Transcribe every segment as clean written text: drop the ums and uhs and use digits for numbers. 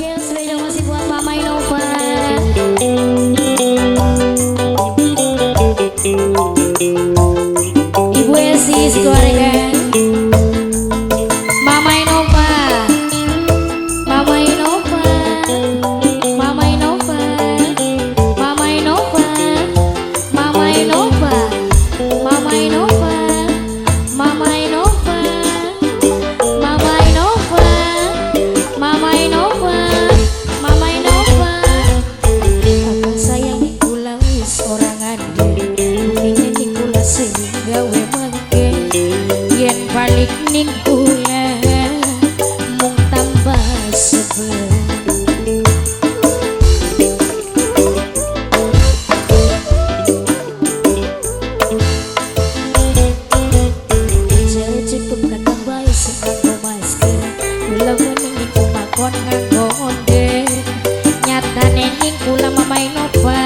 gokil, spesial masih buat Mama Innova. Ibu Esi sekeluarga. Mama Innova, Mama Innova, Mama Innova, Mama Innova, Mama Innova, Mama Innova, Mama Innova, Mama Innova, Mama Innova, Mama Innova. Kakak sayang kula wis orangan mungkin ning kula sehingga we mangke yen balik ning kula mung tambah sebel. Cukup kakak bae sing nganggo masker kula wening ning omah kon nganggo onde nyatane ning kula Mama Innova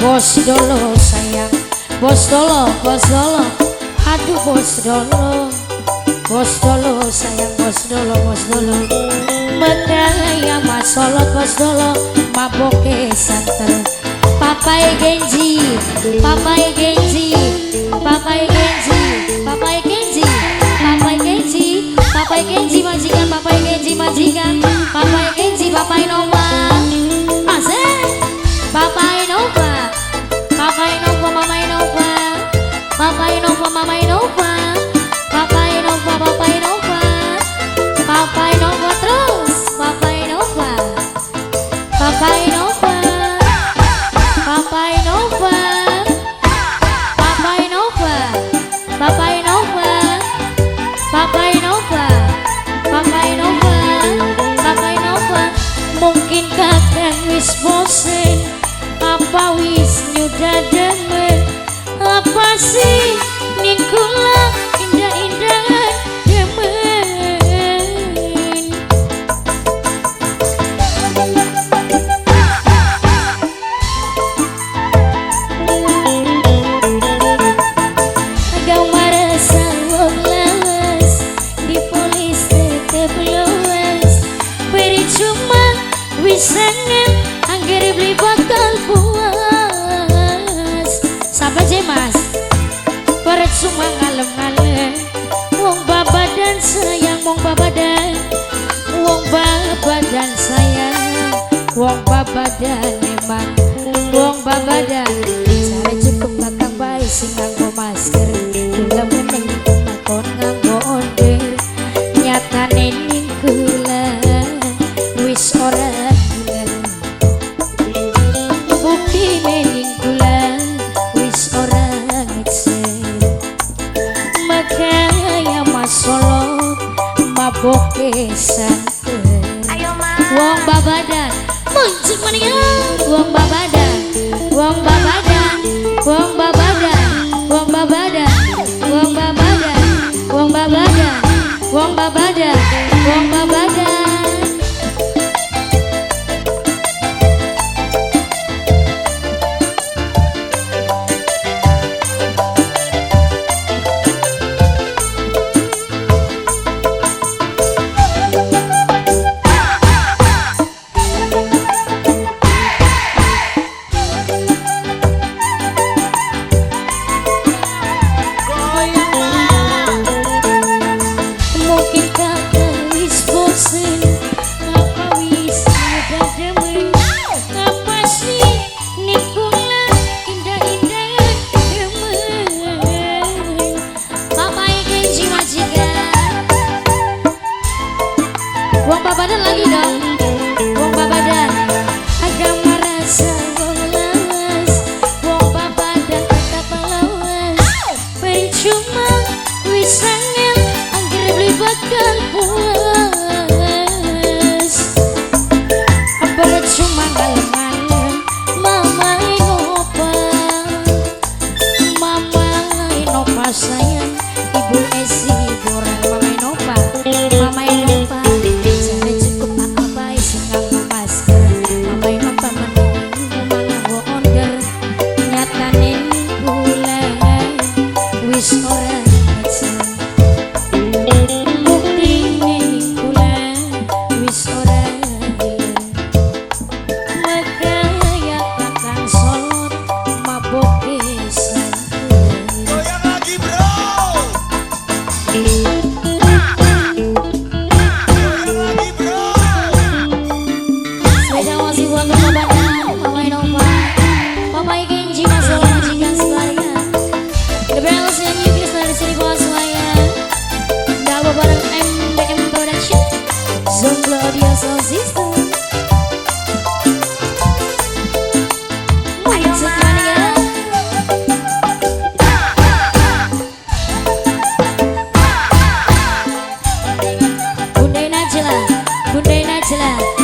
bos dolo sayang bos dolo aduh bos dolo sayang bos dolo menaya masolot bos dolo maboke santer papai genji papai genji papai genji papai genji papai genji papai genji majikan papai genji majikan papai genji papai Innova asik papai Innova papai Innova Mama Innova papai Innova Mama Innova papai Innova papai Innova papai Innova terus papai Innova papai Innova papai Innova papai Innova papai Innova papai Innova papai Innova papai Innova mungkin kakak wis bosen apa wis nyudah demen apa sih ning kula indah-indahan demen agak marasa wong lawas di polis tetep luas beri cuma wisangan angger beli bakal puas sampai jemas percuma ngalem-ngalem wong babadan sayang wong babadan wong babadan sayang wong babadan emang wong babadan cara cukup kakak bae sing nganggo masker kula meneng kon nganggo onde nyatane ning kula wis ora bukti ning kula wis ora ngecen makanya masolot maboke santen wong babadan muncul mania wong babadan wong babadan wong babadan wong babadan wong babadan wong babadan wong babadan wong babadan mungkin kakak Bunda Najla